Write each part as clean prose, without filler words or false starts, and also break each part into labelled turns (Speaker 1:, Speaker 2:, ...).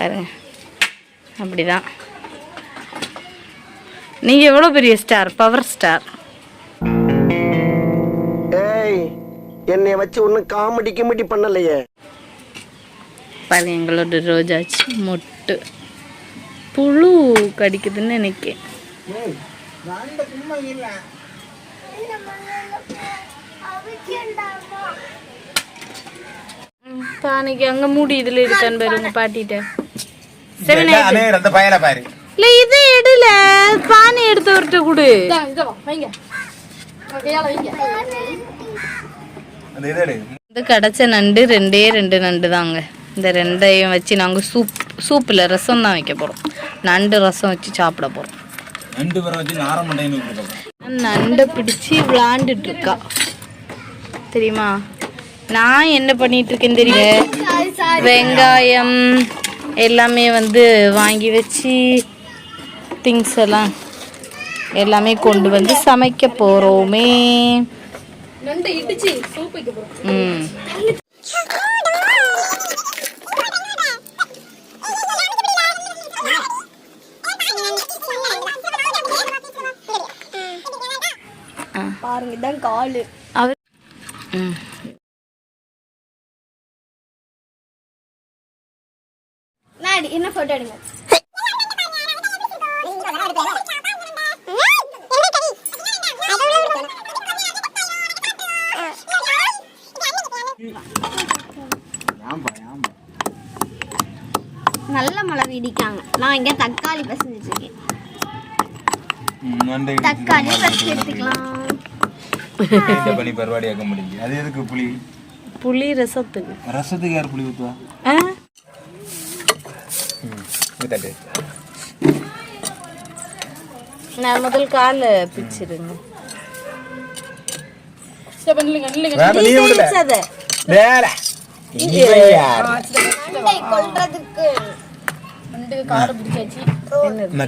Speaker 1: பாருங்க அப்படிதான். நீங்கள் எவ்வளோ பெரிய ஸ்டார், பவர் ஸ்டார்.
Speaker 2: ஏய், என்னை வச்சு ஒன்றும் காமெடி கிமெடி பண்ணலையே.
Speaker 1: பாருங்க எங்களோட ரோஜாச்சி மொட்டு புழு கடிக்குதுன்னு நினைக்கிறேன். பானைக்கு அங்க மூடி இதுல இருக்கான்னு பாருங்க பாட்டிட்ட. இல்ல இது எடுல பானை எடுத்தவர்கிட்ட கொடு. இது கிடைச்ச நண்டு ரெண்டு நண்டு தாங்க. இந்த ரெண்டையும் வச்சு நாங்க சூப்பில் ரசம் தான் வைக்க போறோம். நண்டு ரசம் வச்சு சாப்பிட போறோம். நண்டை பிடிச்சி விளாண்டுட்டு இருக்கா தெரியுமா? நான் என்ன பண்ணிட்டு இருக்கேன்னு தெரியும். வெங்காயம் எல்லாமே வாங்கி வச்சு திங்ஸ் எல்லாம் எல்லாமே கொண்டு வந்து சமைக்க போறோமே.
Speaker 3: பாருங்க இதான் காலு.
Speaker 1: அவர்
Speaker 3: என்ன போட்டோ எடுங்க. நல்ல மழை இடிக்காங்க. நான் இங்க தக்காளி பசஞ்சிட்டு இருக்கேன். தக்காளி பசங்க எடுத்துக்கலாம்.
Speaker 4: இந்த பண்ணி பர்வாடி ஆக்க முடிஞ்சு. அது எதுக்கு புளி?
Speaker 1: புளி ரசத்துக்கு
Speaker 4: யார் புளி ஊத்துவா? ஊத்தாட்டு.
Speaker 1: நான் முதல் காலை பிச்சிருங்க.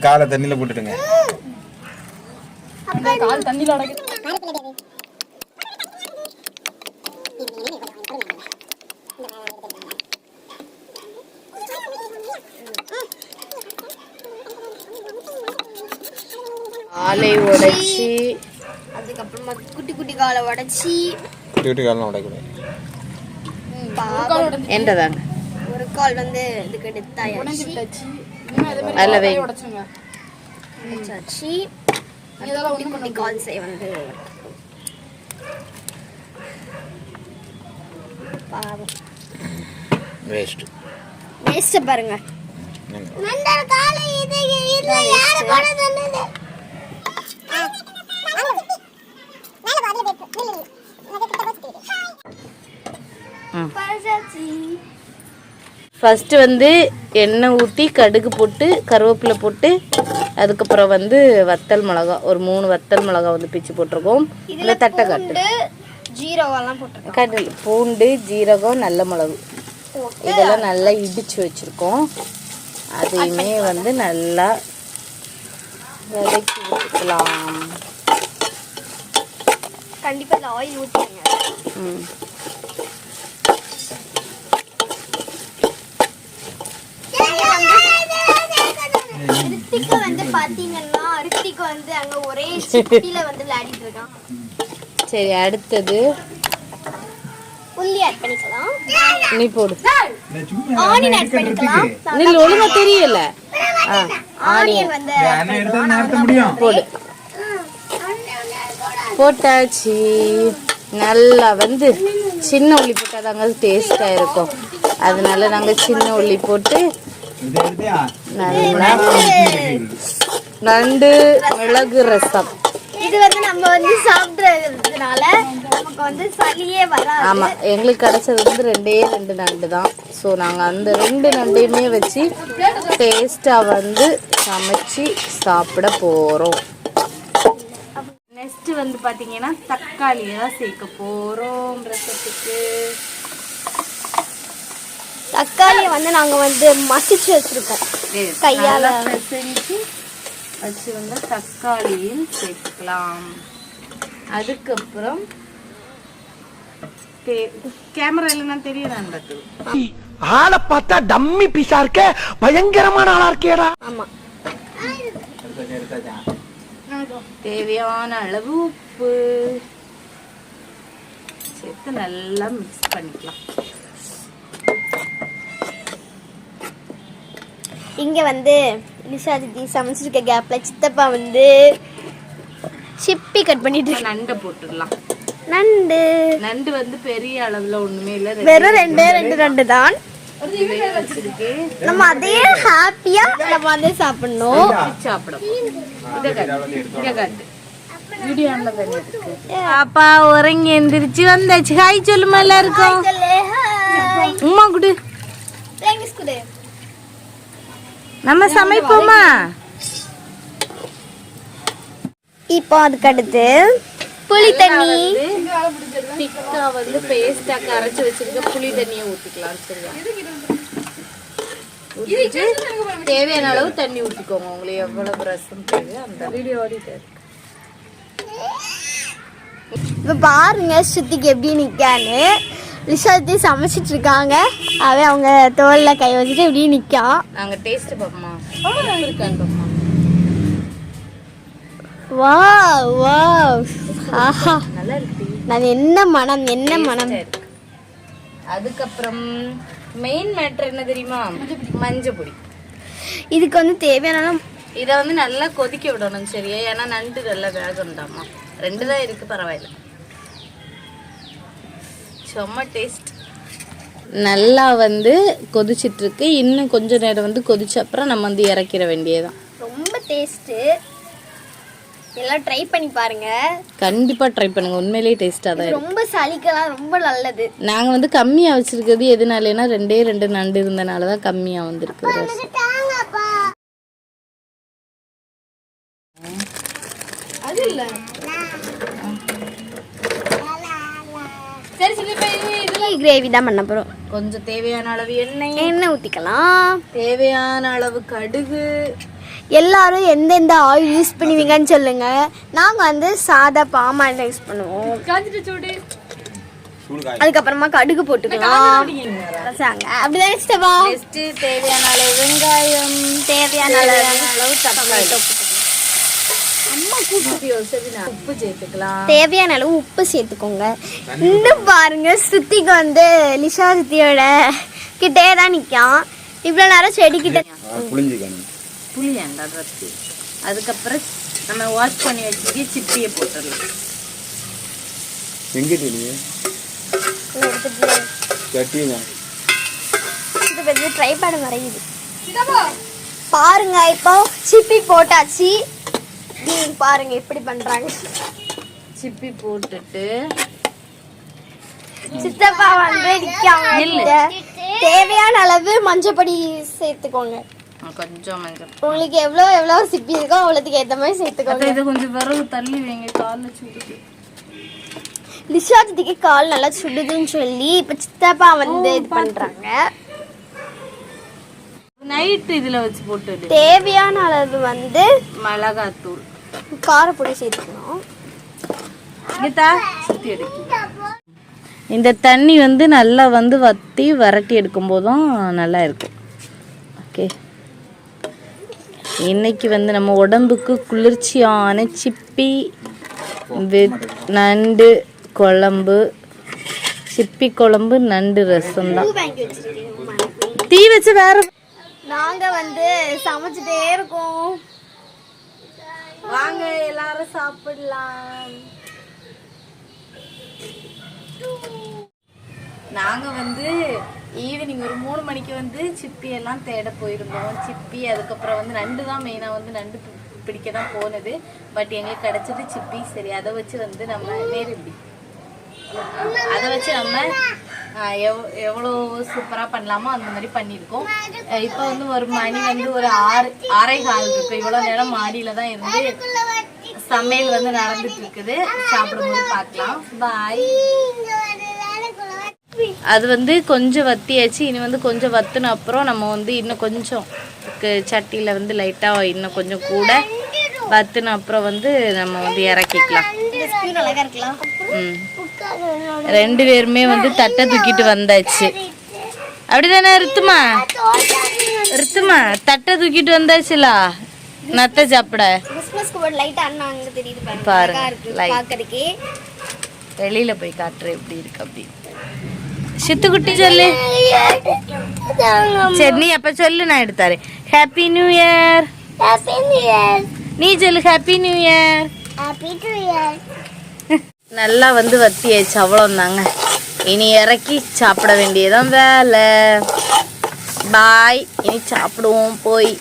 Speaker 4: காலை தண்ணியில போட்டுட்டுங்க.
Speaker 1: காலை உடைச்சி
Speaker 3: அதுக்கப்புறமா குட்டி குட்டி காலை உடைச்சி
Speaker 4: குட்டி காலம் உடைக்கூடாது.
Speaker 1: என்னதாங்க
Speaker 3: ஒரு கால் இதுக்கு எடுத்தாயாச்சு.
Speaker 1: அதில் வை
Speaker 3: உடைச்சாச்சு. குட்டி குட்டி கால்ஸை பாவம்
Speaker 4: வேஸ்ட்
Speaker 3: பாருங்க.
Speaker 1: ஃபர்ஸ்ட் எண்ணெய் ஊற்றி கடுகு போட்டு கருவேப்பிலை போட்டு அதுக்கப்புறம் வத்தல் மிளகா ஒரு 3 வத்தல் மிளகா பிச்சு போட்டிருக்கோம். இதில் தட்டை காட்டு
Speaker 3: ஜீரகம்லாம் போட்டு
Speaker 1: கடல் பூண்டு ஜீரகம் நல்ல மிளகு இதெல்லாம் நல்லா இடிச்சு வச்சிருக்கோம். அதையுமே நல்லா வதக்கி விட்டுக்கலாம்.
Speaker 3: கண்டிப்பாக ஆயில் ஊற்றிங்க. ரித்திக்கு பாத்தீங்கன்னா ரித்திக்கு அங்க ஒரே சிட்டில விளையாடிட்டு இருக்கான்.
Speaker 1: சரி அடுத்தது
Speaker 3: உள்ளி ஆட் பண்ணிக்கலாம்.
Speaker 1: நீ போடு.
Speaker 3: ஆனியன் ஆட் பண்ணிக்கலாம்.
Speaker 1: நீ ஒழுங்கா தெரியல.
Speaker 3: ஆனியன்
Speaker 1: போடு. போட்டாச்சு. நல்லா சின்ன உள்ளி போட்டாதாங்க டேஸ்டா இருக்கும். அதனால நாங்க சின்ன உள்ளி போட்டு நல்லா நண்டு மிளகு ரசம்.
Speaker 3: இது நம்ம சாப்பிடுறதுனால நமக்கு சளியே வராது.
Speaker 1: ஆமா எங்களுக்கு கிடைச்சது 2 நண்டு தான். ஸோ நாங்கள் அந்த 2 நண்டையுமே வச்சு டேஸ்டா சமைச்சு சாப்பிட போறோம். நெக்ஸ்ட் பாத்தீங்கன்னா தக்காளியை தான் சேர்க்க போறோம் ரசத்துக்கு.
Speaker 3: தக்காளியை நாங்க மசிச்சு வச்சிருக்கோம். கையால
Speaker 1: செஞ்சு வச்சு தக்காளியும் சேர்த்துக்கலாம். அதுக்கப்புறம் கேமரா இல்லைன்னா தெரியல.
Speaker 2: ஆளை பார்த்தா டம்மி பீஸா இருக்க, பயங்கரமான ஆளா இருக்கேடா.
Speaker 3: ஆமா.
Speaker 1: தேவையான அளவு உப்பு சேர்த்து நல்லா மிக்ஸ் பண்ணிக்கலாம்.
Speaker 3: இங்க வந்து லிஷா தீதி சமைச்சிருக்க கேப்ல சித்தப்பா வந்து சிப்பி கட் பண்ணிட்டு
Speaker 1: நண்டை போட்டுடலாம். நண்டு வந்து பெரிய அளவுல ஒண்ணுமே இல்ல,
Speaker 3: வெறும் ரெண்டு நண்டு தான்
Speaker 1: வச்சிருக்கு.
Speaker 3: நம்ம அதே ஹாப்பியா நம்ம வந்து சாப்பிடணும்.
Speaker 1: சாப்பிடும். பாப்பா உறங்கி எந்திரிச்சு வந்தாச்சு. ஹாய் சொல்லுமா எல்லாருக்கும். உமா குடு. நம்ம சமைப்போமா?
Speaker 3: இப்போ அதுக்கு அடுத்து புளி தண்ணி
Speaker 1: திக்கா வந்து பேஸ்டா கரைச்சு வச்சிருக்க புளி தண்ணியை ஊத்திக்கலாம். சரியா? ஊத்திட்டு தேவையான அளவு தண்ணி ஊத்திக்கோங்க. உங்களுக்கு எவ்வளவு ரசம் தேவையோ அந்த வீடியோ ஓடிட்டு.
Speaker 3: இப்போ பாருங்க ஸ்ருதிக்கு எப்படி நிக்கான்னு. லிஷாத்தி சமைச்சிட்டு இருக்காங்க. அவங்க தோல்ல கை வச்சுட்டு எப்படி நிக்கா.
Speaker 1: நாங்க டேஸ்ட் பாப்போமா? இருக்கான்னு பாப்போமா?
Speaker 3: வாவ் வாவ், ஆஹா
Speaker 1: நல்லா இருக்கு.
Speaker 3: நான் என்ன மனம்.
Speaker 1: அதுக்கப்புறம் மெயின் மேட்டர் என்ன தெரியுமா? மஞ்சள் பொடி.
Speaker 3: இதுக்கு வந்து தேவையான
Speaker 1: இதை வந்து நல்லா கொதிக்க விடணும். சரியா? ஏன்னா நண்டு நல்லா வேகண்டாமா. 2 தான் இருக்கு, பரவாயில்ல. செம்ம டேஸ்ட். நல்லா வந்து கொதிச்சிட்டு இருக்கு. இன்னும் கொஞ்ச நேரம் வந்து கொதிச்ச அப்புறம் நம்ம வந்து இறக்கிற வேண்டியதுதான்.
Speaker 3: ரொம்ப டேஸ்ட். எல்லாம் ட்ரை பண்ணி பாருங்க.
Speaker 1: கண்டிப்பா ட்ரை பண்ணுங்க. உண்மையிலேயே டேஸ்டா தான் இருக்கு.
Speaker 3: ரொம்ப சளிக்கலாம் ரொம்ப நல்லது.
Speaker 1: நாங்க வந்து கம்மியா வச்சிருக்கிறது எதனாலனா 2 நண்டு இருந்தனால தான் கம்மியா வந்திருக்கு.
Speaker 3: அது இல்ல. சரி இதுல கிரேவி தான் பண்ண போறோம்.
Speaker 1: கொஞ்சம் தேவையான அளவு எண்ணெய்
Speaker 3: ஊத்திக்கலாம்.
Speaker 1: தேவையான அளவு கடுகு.
Speaker 3: எல்லாரும் எந்தெந்த ஆயில் யூஸ் பண்ணுவீங்கன்னு சொல்லுங்க. நாங்க வந்து சாதா பாம் ஆயில் யூஸ் பண்ணுவோம். அதுக்கப்புறமா கடுகு போட்டுக்கலாம். அப்படிதான் இஷ்டமா.
Speaker 1: தேவையான அளவு வெங்காயம், தேவையான அளவு தக்காளி, உப்பு சேர்த்துக்கலாம்.
Speaker 3: தேவையான அளவு உப்பு சேர்த்துக்கோங்க. இன்னும் பாருங்க ஸ்ருதிக்கு வந்து லிஷா ஸ்ருதியோட கிட்டே தான் நிக்கான். இவ்வளவு நேரம் செடிக்கிட்ட
Speaker 1: புளியாண்டா. அதுக்கப்புறம் நம்ம வாஷ் பண்ணி வச்சுட்டு சிப்பியை போட்டுடலாம்.
Speaker 3: ட்ரை பண்ண வரையுது பாருங்க. இப்போ சிப்பி போட்டாச்சு. பாருங்க எப்படி பண்றாங்க.
Speaker 1: சிப்பி போட்டுட்டு
Speaker 3: சித்தப்பா வந்து தேவையான அளவு மஞ்சள் பொடி சேர்த்துக்கோங்க.
Speaker 1: கொஞ்சம் மஞ்சள்.
Speaker 3: உங்களுக்கு எவ்வளவு சிப்பி இருக்கோ அவ்வளவுக்கு ஏத்த மாதிரி சேர்த்துக்கோங்க.
Speaker 1: இது கொஞ்சம் விறகு தள்ளி வைங்க, கால்ல சுடுது.
Speaker 3: லிஷா திதிக்கு கால் நல்லா சுடுதுன்னு சொல்லி இப்ப சித்தப்பா வந்து இது பண்றாங்க.
Speaker 1: நைட் இதுல வச்சு போட்டு
Speaker 3: தேவையான அளவு வந்து
Speaker 1: மிளகாத்தூள்,
Speaker 3: காரப்பொடி சேர்த்துக்கணும்.
Speaker 1: இந்த தண்ணி வந்து நல்லா வந்து வத்தி வரட்டி எடுக்கும் போதும் நல்லா இருக்கும். ஓகே, இன்னைக்கு வந்து நம்ம உடம்புக்கு குளிர்ச்சியான சிப்பி நண்டு குழம்பு, சிப்பி குழம்பு, நண்டு ரசம் தான். தீ வச்சு வேற
Speaker 3: நாங்க வந்து சமைச்சிட்டே இருக்கோம்.
Speaker 1: வாங்க எல்லாரும் சாப்பிடலாம். நாங்க வந்து ஈவினிங் ஒரு 3 மணிக்கு வந்து சிப்பி எல்லாம் தேட போயிருந்தோம். சிப்பி, அதுக்கப்புறம் வந்து நண்டு தான் மெயினா வந்து நண்டு பிடிக்க தான் போனது. பட் எங்களுக்கு கிடைச்சது சிப்பி. சரி, அதை வச்சு வந்து நம்ம அதை வச்சு நம்ம எவ்வளோ சூப்பராக பண்ணலாமோ அந்த மாதிரி பண்ணியிருக்கோம். இப்போ வந்து ஒரு மணி வந்து ஒரு 6:15 இருக்கு. இவ்வளோ நேரம் மாடியில் தான் இருந்து சமையல் வந்து நடந்துட்டு இருக்குது. சாப்பிடும்போது பார்க்கலாம். பாய். அது வந்து கொஞ்சம் வத்தியாச்சு. இனி வந்து கொஞ்சம் வத்தின அப்புறம் நம்ம வந்து இன்னும் கொஞ்சம் சட்டியில் வந்து லைட்டாக இன்னும் கொஞ்சம் கூட வத்தின அப்புறம் வந்து நம்ம வந்து இறக்கிக்கலாம். 2 பேருமே வந்து தட்டை தூக்கிட்டு வந்தாச்சு. அப்படிதானே ரித்துமா? ரித்துமா தட்டை தூக்கிட்டு வந்தாச்சுல நத்தை சாப்பிட.
Speaker 3: கிறிஸ்மஸ்க்கு ஒரு லைட் அண்ணாங்க தெரியுது
Speaker 1: பாருங்க,
Speaker 3: பாருங்க இருக்கு
Speaker 1: light.
Speaker 3: பாக்கிறதுக்கு.
Speaker 1: வெளியில போய் காட்டுறேன் எப்படி இருக்கு அப்படி. சித்துக்குட்டி சொல்லு. சரி நீ அப்ப சொல்லு, நான் எடுத்தாரு. Happy new year.
Speaker 3: Happy new year.
Speaker 1: நீ சொல்லு happy new year.
Speaker 3: Happy new year.
Speaker 1: நல்லா வந்து வத்தியாச்சு, அவ்வளோந்தாங்க. இனி இறக்கி சாப்பிட வேண்டியதான் வேலை. பாய், இனி சாப்பிடுவோம் போய்.